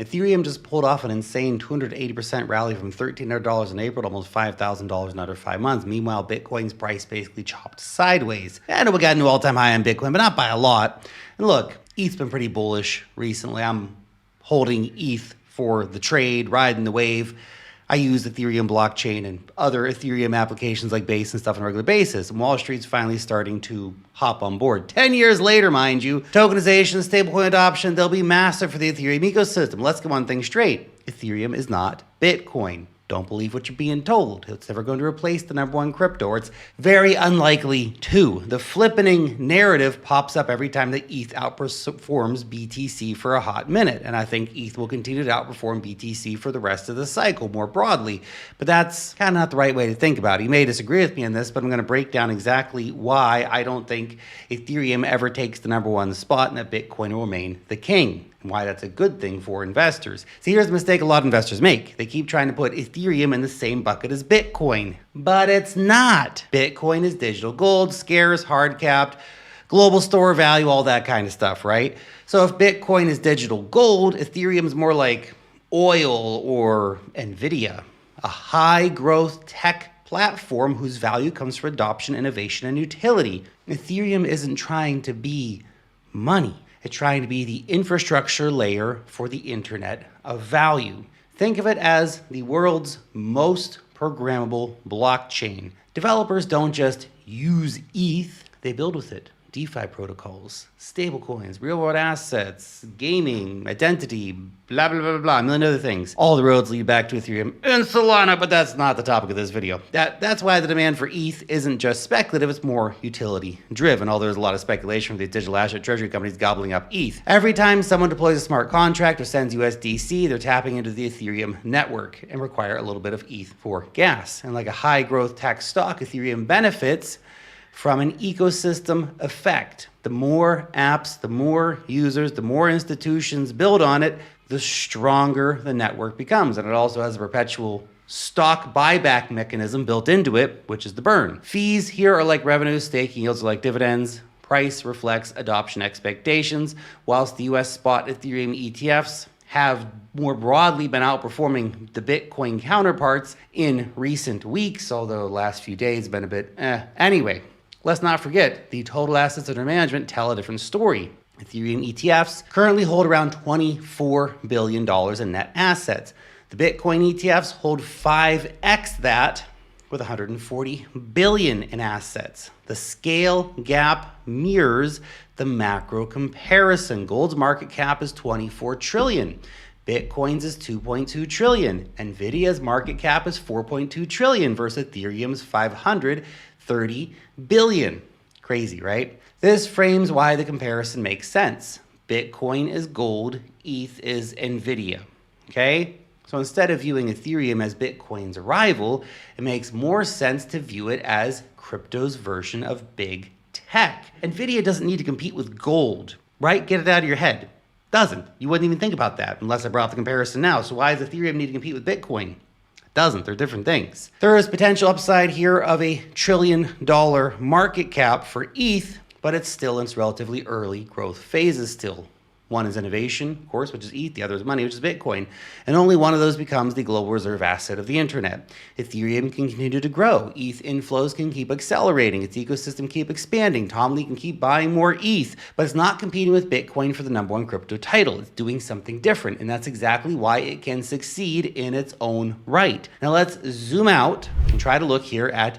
Ethereum just pulled off an insane 280% rally from $1,300 in April to almost $5,000 in under 5 months. Meanwhile, Bitcoin's price basically chopped sideways. I know we got a new all-time high on Bitcoin, but not by a lot. And look, ETH's been pretty bullish recently. I'm holding ETH for the trade, riding the wave. I use Ethereum blockchain and other Ethereum applications like Base and stuff on a regular basis. And Wall Street's finally starting to hop on board. 10 years later, mind you, tokenization, stablecoin adoption, they'll be massive for the Ethereum ecosystem. Let's get one thing straight. Ethereum is not Bitcoin. Don't believe what you're being told. It's never going to replace the #1 crypto, or it's very unlikely to. The flippening narrative pops up every time that ETH outperforms BTC for a hot minute. And I think ETH will continue to outperform BTC for the rest of the cycle more broadly. But that's kind of not the right way to think about it. You may disagree with me on this, but I'm going to break down exactly why I don't think Ethereum ever takes the #1 spot and that Bitcoin will remain the king. And why that's a good thing for investors. See, here's the mistake a lot of investors make. They keep trying to put Ethereum in the same bucket as Bitcoin, but it's not. Bitcoin is digital gold, scarce, hard capped, global store value, all that kind of stuff, right? So if Bitcoin is digital gold, Ethereum is more like oil or Nvidia, a high growth tech platform whose value comes from adoption, innovation, and utility. Ethereum isn't trying to be money. It's trying to be the infrastructure layer for the internet of value. Think of it as the world's most programmable blockchain. Developers don't just use ETH, they build with it. DeFi protocols, stablecoins, real-world assets, gaming, identity, blah, blah, blah, blah, a million other things. All the roads lead back to Ethereum and Solana, but that's not the topic of this video. That's why the demand for ETH isn't just speculative, it's more utility-driven, although there's a lot of speculation from these digital asset treasury companies gobbling up ETH. Every time someone deploys a smart contract or sends USDC, they're tapping into the Ethereum network and require a little bit of ETH for gas. And like a high-growth tech stock, Ethereum benefits from an ecosystem effect. The more apps, the more users, the more institutions build on it, the stronger the network becomes. And it also has a perpetual stock buyback mechanism built into it, which is the burn. Fees here are like revenues, staking yields are like dividends. Price reflects adoption expectations, whilst the US spot Ethereum ETFs have more broadly been outperforming the Bitcoin counterparts in recent weeks, although the last few days have been a bit Anyway, let's not forget, the total assets under management tell a different story. Ethereum ETFs currently hold around $24 billion in net assets. The Bitcoin ETFs hold 5x that with $140 billion in assets. The scale gap mirrors the macro comparison. Gold's market cap is $24 trillion. Bitcoin's is $2.2 trillion. Nvidia's market cap is $4.2 trillion versus Ethereum's $530 billion. Crazy, right? This frames why the comparison makes sense. Bitcoin is gold, ETH is Nvidia. Okay? So instead of viewing Ethereum as Bitcoin's rival, it makes more sense to view it as crypto's version of big tech. Nvidia doesn't need to compete with gold, right? Get it out of your head. Doesn't. You wouldn't even think about that unless I brought up the comparison now. So why does Ethereum need to compete with Bitcoin? Doesn't. They're different things. There is potential upside here of $1 trillion market cap for ETH, but it's still in its relatively early growth phases still. One is innovation, of course, which is ETH. The other is money, which is Bitcoin. And only one of those becomes the global reserve asset of the internet. Ethereum can continue to grow. ETH inflows can keep accelerating. Its ecosystem keep expanding. Tom Lee can keep buying more ETH, but it's not competing with Bitcoin for the #1 crypto title. It's doing something different, and that's exactly why it can succeed in its own right. Now let's zoom out and try to look here at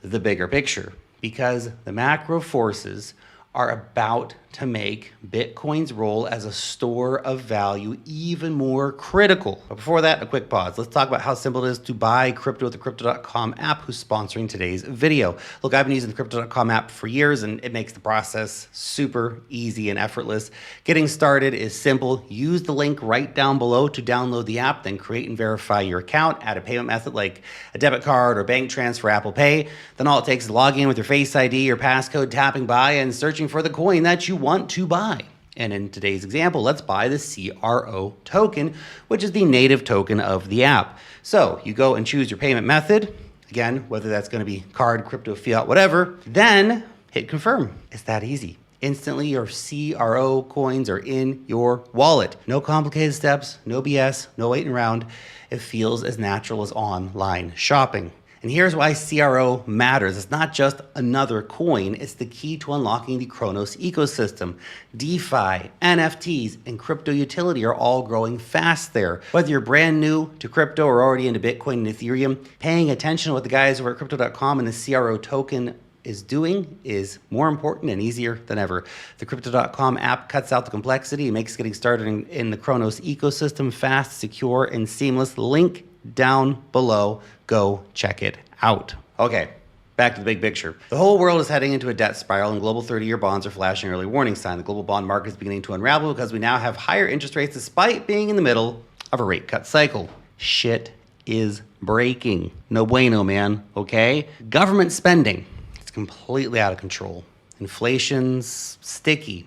the bigger picture, because the macro forces are about to make Bitcoin's role as a store of value even more critical. But before that, a quick pause. Let's talk about how simple it is to buy crypto with the Crypto.com app, who's sponsoring today's video. Look, I've been using the Crypto.com app for years, and it makes the process super easy and effortless. Getting started is simple. Use the link right down below to download the app, then create and verify your account. Add a payment method like a debit card or bank transfer, Apple Pay. Then all it takes is log in with your Face ID or passcode, tapping buy, and searching for the coin that you want to buy. And in today's example, let's buy the CRO token, which is the native token of the app. So you go and choose your payment method. Again, whether that's going to be card, crypto, fiat, whatever, then hit confirm. It's that easy. Instantly, your CRO coins are in your wallet. No complicated steps, no BS, no waiting around. It feels as natural as online shopping. And here's why CRO matters. It's not just another coin, it's the key to unlocking the Kronos ecosystem. DeFi, NFTs, and crypto utility are all growing fast there. Whether you're brand new to crypto or already into Bitcoin and Ethereum, paying attention to what the guys over at crypto.com and the CRO token is doing is more important and easier than ever. The crypto.com app cuts out the complexity and makes getting started in the Kronos ecosystem fast, secure, and seamless. Link down below. Go check it out. Okay, back to the big picture. The whole world is heading into a debt spiral, and global 30-year bonds are flashing early warning sign. The global bond market is beginning to unravel because we now have higher interest rates despite being in the middle of a rate cut cycle. Shit is breaking. No bueno, man, okay? Government spending, it's completely out of control. Inflation's sticky.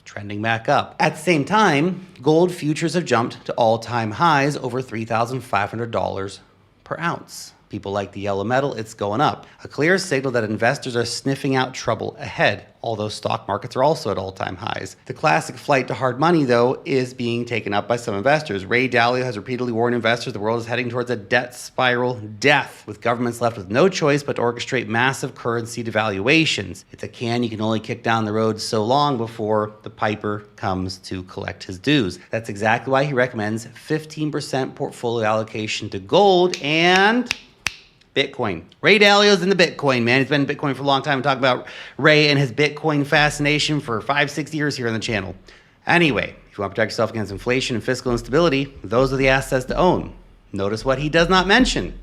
Trending back up. At the same time, gold futures have jumped to all-time highs over $3,500 per ounce. People like the yellow metal, it's going up. A clear signal that investors are sniffing out trouble ahead, although stock markets are also at all-time highs. The classic flight to hard money, though, is being taken up by some investors. Ray Dalio has repeatedly warned investors the world is heading towards a debt spiral death, with governments left with no choice but to orchestrate massive currency devaluations. It's a can you can only kick down the road so long before the piper comes to collect his dues. That's exactly why he recommends 15% portfolio allocation to gold and Bitcoin. Ray Dalio's in the Bitcoin, man. He's been in Bitcoin for a long time. We talk about Ray and his Bitcoin fascination for 5-6 years here on the channel. Anyway, if you want to protect yourself against inflation and fiscal instability, those are the assets to own. Notice what he does not mention.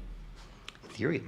Ethereum.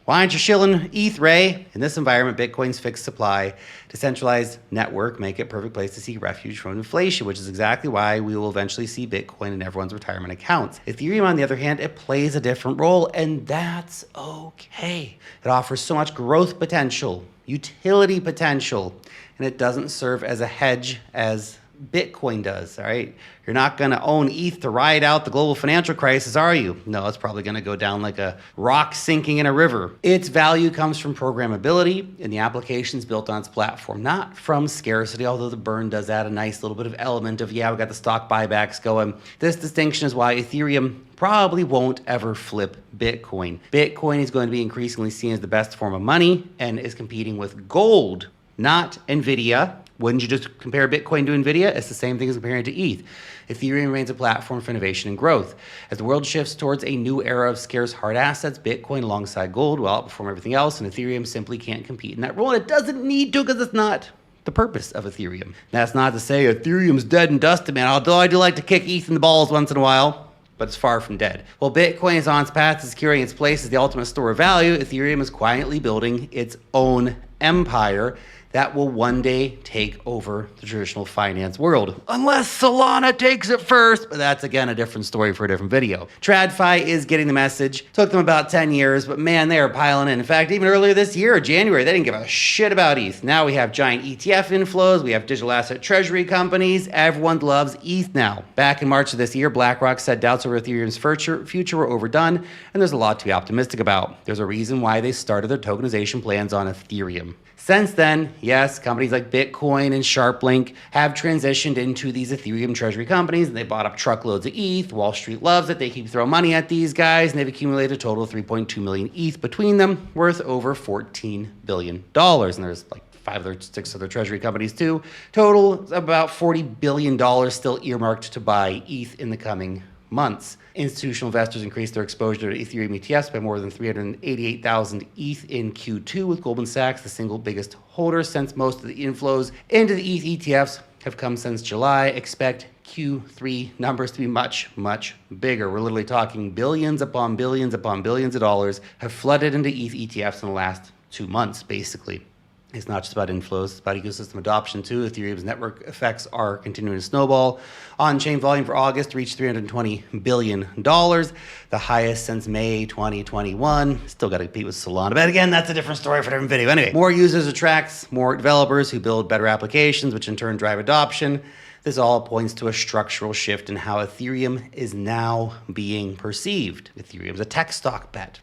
Why aren't you shilling ETH, Ray? In this environment, Bitcoin's fixed supply, decentralized network make it a perfect place to seek refuge from inflation, which is exactly why we will eventually see Bitcoin in everyone's retirement accounts. Ethereum, on the other hand, it plays a different role, and that's okay. It offers so much growth potential, utility potential, and it doesn't serve as a hedge as Bitcoin does, all right? You're not going to own ETH to ride out the global financial crisis, are you? No, it's probably going to go down like a rock sinking in a river. Its value comes from programmability and the applications built on its platform, not from scarcity, although the burn does add a nice little bit of element of, yeah, we got the stock buybacks going. This distinction is why Ethereum probably won't ever flip Bitcoin. Bitcoin is going to be increasingly seen as the best form of money and is competing with gold, not NVIDIA. Wouldn't you just compare Bitcoin to NVIDIA? It's the same thing as comparing it to ETH. Ethereum remains a platform for innovation and growth. As the world shifts towards a new era of scarce hard assets, Bitcoin alongside gold will outperform everything else, and Ethereum simply can't compete in that role. And it doesn't need to because it's not the purpose of Ethereum. That's not to say Ethereum's dead and dusted, man, although I do like to kick ETH in the balls once in a while. But it's far from dead. While Bitcoin is on its path to securing its place as the ultimate store of value, Ethereum is quietly building its own empire that will one day take over the traditional finance world. Unless Solana takes it first, but that's again a different story for a different video. TradFi is getting the message. Took them about 10 years, but man, they are piling in. In fact, even earlier this year, January, they didn't give a shit about ETH. Now we have giant ETF inflows, we have digital asset treasury companies, everyone loves ETH now. Back in March of this year, BlackRock said doubts over Ethereum's future were overdone, and there's a lot to be optimistic about. There's a reason why they started their tokenization plans on Ethereum. Since then, yes, companies like Bitcoin and SharpLink have transitioned into these Ethereum treasury companies, and they bought up truckloads of ETH. Wall Street loves it. They keep throwing money at these guys, and they've accumulated a total of 3.2 million ETH between them, worth over $14 billion. And there's like 6 other treasury companies too. Total about $40 billion still earmarked to buy ETH in the coming months. Institutional investors increased their exposure to Ethereum ETFs by more than 388,000 ETH in Q2, with Goldman Sachs the single biggest holder, since most of the inflows into the ETH ETFs have come since July. Expect Q3 numbers to be much, much bigger. We're literally talking billions upon billions upon billions of dollars have flooded into ETH ETFs in the last 2 months, basically. It's not just about inflows, it's about ecosystem adoption too. Ethereum's network effects are continuing to snowball. On-chain volume for August reached $320 billion, the highest since May 2021. Still got to compete with Solana, but again, that's a different story for a different video. Anyway, more users attracts more developers who build better applications, which in turn drive adoption. This all points to a structural shift in how Ethereum is now being perceived. Ethereum's a tech stock bet,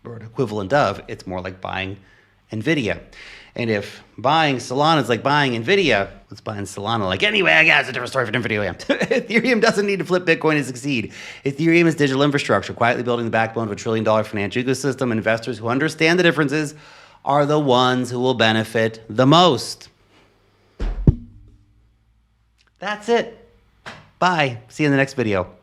or an equivalent of. It's more like buying NVIDIA. And if buying Solana is like buying NVIDIA, let's buy in Solana. Like, anyway, I guess it's a different story for different video. Yeah. Ethereum doesn't need to flip Bitcoin to succeed. Ethereum is digital infrastructure, quietly building the backbone of a $1 trillion financial ecosystem. Investors who understand the differences are the ones who will benefit the most. That's it. Bye. See you in the next video.